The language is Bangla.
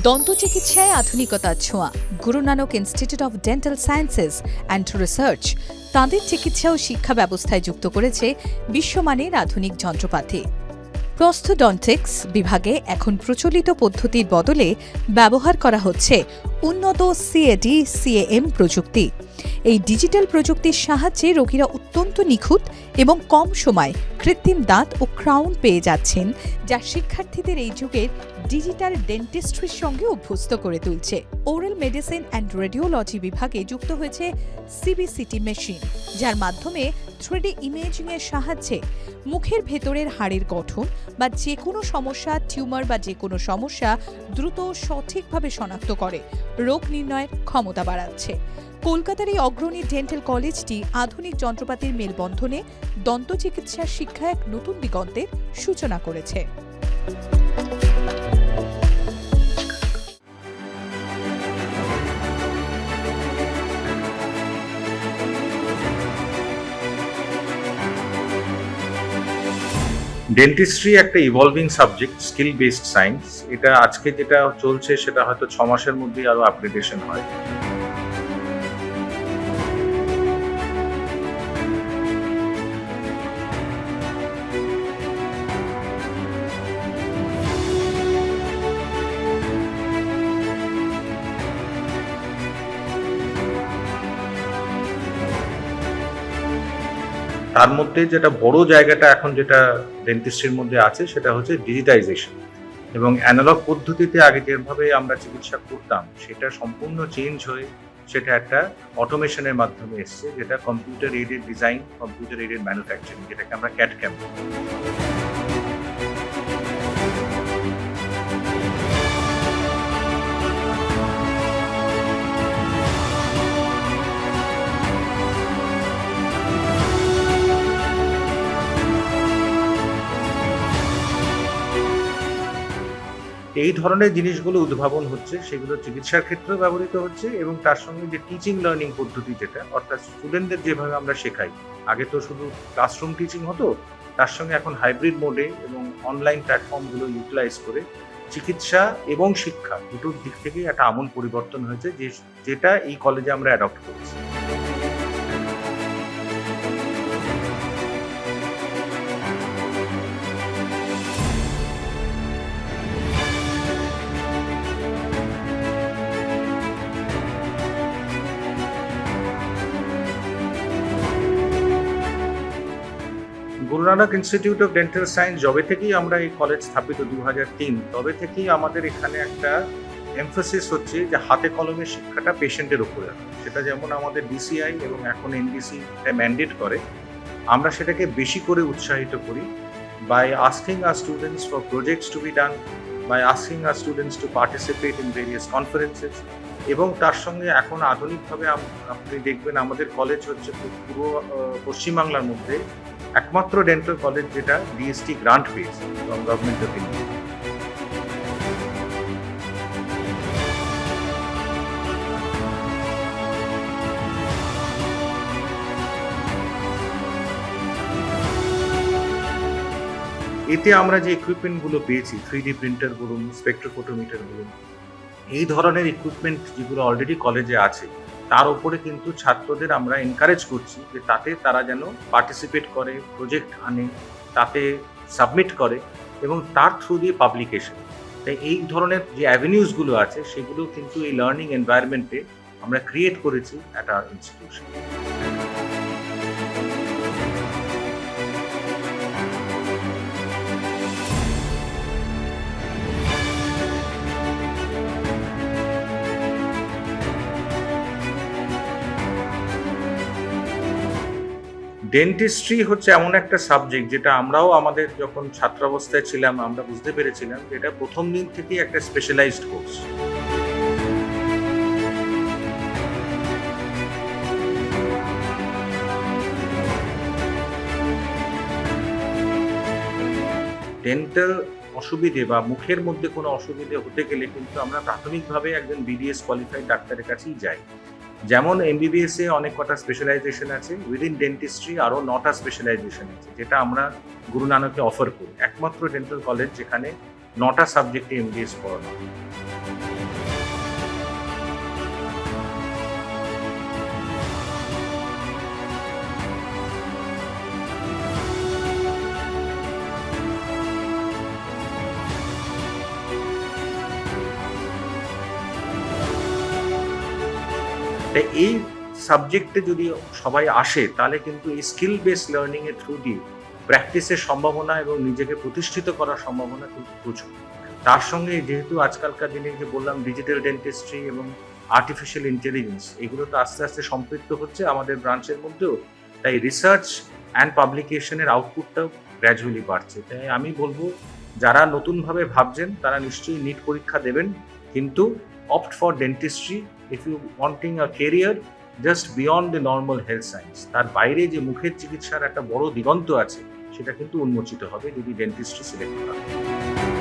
দন্ত চিকিৎসায় আধুনিকতার ছোঁয়া। Guru Nanak institute of dental sciences and research তাঁদের চিকিৎসা ও শিক্ষা ব্যবস্থায় যুক্ত করেছে বিশ্বমানের আধুনিক যন্ত্রপাতি। প্রস্থোডন্টিক্স বিভাগে এখন প্রচলিত পদ্ধতির বদলে ব্যবহার করা হচ্ছে উন্নত সিএডি সিএএম প্রযুক্তি। এই ডিজিটাল প্রযুক্তির সাহায্যে রোগীরা অত্যন্ত নিখুঁত এবং কম সময়ে কৃত্রিম দাঁত ও ক্রাউন পেয়ে যাচ্ছেন, যা শিক্ষার্থীদের এই যুগের ডিজিটাল ডেন্টিস্ট্রির সঙ্গে অভ্যস্ত করে তুলছে। ওরাল মেডিসিন অ্যান্ড রেডিওলজি বিভাগে যুক্ত হয়েছে সিবিসিটি মেশিন, যার মাধ্যমে 3D ইমেজিংয়ের সাহায্যে মুখের ভেতরের হাড়ের গঠন বা যে কোনো সমস্যা, টিউমার বা যে কোনো সমস্যা দ্রুত সঠিকভাবে শনাক্ত করে রোগ নির্ণয়ের ক্ষমতা বাড়াচ্ছে। কলকাতার এই অগ্রণী ডেন্টাল কলেজটি আধুনিক যন্ত্রপাতির মেলবন্ধনে দন্ত চিকিৎসার শিক্ষা এক নতুন দিগন্তের সূচনা করেছে। ডেন্টিস্ট্রি একটা evolving subject, skill based science. এটা আজকে যেটা চলছে সেটা হয়তো 6 মাসের মধ্যেই আরো আপগ্রেডেশন হয়। তার মধ্যে যেটা বড় জায়গাটা এখন যেটা ডেন্টিস্ট্রির মধ্যে আছে সেটা হচ্ছে ডিজিটাইজেশন, এবং অ্যানালগ পদ্ধতিতে আগে যেভাবে আমরা চিকিৎসা করতাম সেটা সম্পূর্ণ চেঞ্জ হয়ে সেটা একটা অটোমেশনের মাধ্যমে এসছে, যেটা computer aided design, computer aided manufacturing, যেটাকে আমরা ক্যাড/ক্যাম বলি। এই ধরনের জিনিসগুলো উদ্ভাবন হচ্ছে, সেগুলো চিকিৎসার ক্ষেত্রেও ব্যবহৃত হচ্ছে, এবং তার সঙ্গে যে টিচিং লার্নিং পদ্ধতি যেটা, অর্থাৎ স্টুডেন্টদের যেভাবে আমরা শেখাই, আগে তো শুধু ক্লাসরুম টিচিং হতো, তার সঙ্গে এখন হাইব্রিড মোডে এবং অনলাইন প্ল্যাটফর্মগুলো ইউটিলাইজ করে চিকিৎসা এবং শিক্ষা দুটোর দিক থেকে একটা আমূল পরিবর্তন হয়েছে, যেটা এই কলেজে আমরা অ্যাডপ্ট করেছি। Guru Nanak institute of dental science যবে থেকেই আমরা এই কলেজ স্থাপিত 2003, তবে থেকেই আমাদের এখানে একটা এমফাসিস হচ্ছে যে হাতে কলমে শিক্ষাটা পেশেন্টের উপরে। সেটা যেমন আমাদের ডিসিআই এবং এখন এনডিসি ম্যান্ডেট করে, আমরা সেটাকে বেশি করে উৎসাহিত করি by asking our students for projects to be done, by asking our students to participate in various conferences. এবং তার সঙ্গে এখন আধুনিকভাবে আপনি দেখবেন আমাদের কলেজ হচ্ছে পুরো পশ্চিমবাংলার মধ্যে একমাত্র ডেন্টাল কলেজ যেটা ডিএসটি গ্রান্ট পেয়েছে ফ্রম গভর্নমেন্ট অফ ইন্ডিয়া। এতে আমরা যে ইকুইপমেন্টগুলো পেয়েছি, 3D প্রিন্টার বলুন, স্পেকট্রোফোটোমিটার বলুন, এই ধরনের ইকুইপমেন্ট যেগুলো অলরেডি কলেজে আছে, তার উপরে কিন্তু ছাত্রদের আমরা এনকারেজ করছি যে তাতে তারা যেন পার্টিসিপেট করে, প্রজেক্ট আনে, তাতে সাবমিট করে, এবং তার থ্রু দিয়ে পাবলিকেশন। তাই এই ধরনের যে অ্যাভিনিউজগুলো আছে সেগুলো কিন্তু এই লার্নিং এনভায়রনমেন্টে আমরা ক্রিয়েট করেছি একটা ইনস্টিটিউশন। ডেন্টিস্ট্রি হচ্ছে এমন একটা সাবজেক্ট যেটা আমরাও আমাদের যখন ছাত্রাবস্থায় ছিলাম আমরা বুঝতে পেরেছিলাম যে এটা প্রথম দিন থেকেই একটা স্পেশালাইজড কোর্স। ডেন্টাল অসুবিধে বা মুখের মধ্যে কোনো অসুবিধে হতে গেলে কিন্তু আমরা প্রাথমিকভাবে একজন বিডিএস কোয়ালিফাইড ডাক্তারের কাছেই যাই। যেমন এমবিবিএস এ অনেক কটা স্পেশালাইজেশন আছে, উইদিন ডেন্টিস্ট্রি আরও 9টা স্পেশালাইজেশন আছে, যেটা আমরা গুরু নানকে অফার করি। একমাত্র ডেন্টাল কলেজ যেখানে 9টা সাবজেক্টে এমবিবিএস পড়ানো হয়। তাই এই সাবজেক্টে যদি সবাই আসে তাহলে কিন্তু এই স্কিল বেস লার্নিং এর থ্রু দিয়ে প্র্যাকটিসের সম্ভাবনা এবং নিজেকে প্রতিষ্ঠিত করার সম্ভাবনা কিন্তু প্রচুর। তার সঙ্গে যেহেতু আজকালকার দিনে যে বললাম ডিজিটাল ডেন্টিস্ট্রি এবং আর্টিফিশিয়াল ইন্টেলিজেন্স, এগুলো তো আস্তে আস্তে সম্পৃক্ত হচ্ছে আমাদের ব্রাঞ্চের মধ্যেও, তাই রিসার্চ অ্যান্ড পাবলিকেশনের আউটপুটটাও গ্র্যাজুয়ালি বাড়ছে। তাই আমি বলবো যারা নতুনভাবে ভাবছেন তারা নিশ্চয়ই নিট পরীক্ষা দেবেন, কিন্তু opt for dentistry if you wanting a career just beyond the normal health science. তার বাইরে যে মুখের চিকিৎসার একটা বড় দিগন্ত আছে সেটা কিন্তু উন্মোচিত হবে যদি ডেন্টিস্ট্রি সিলেক্ট করা হয়।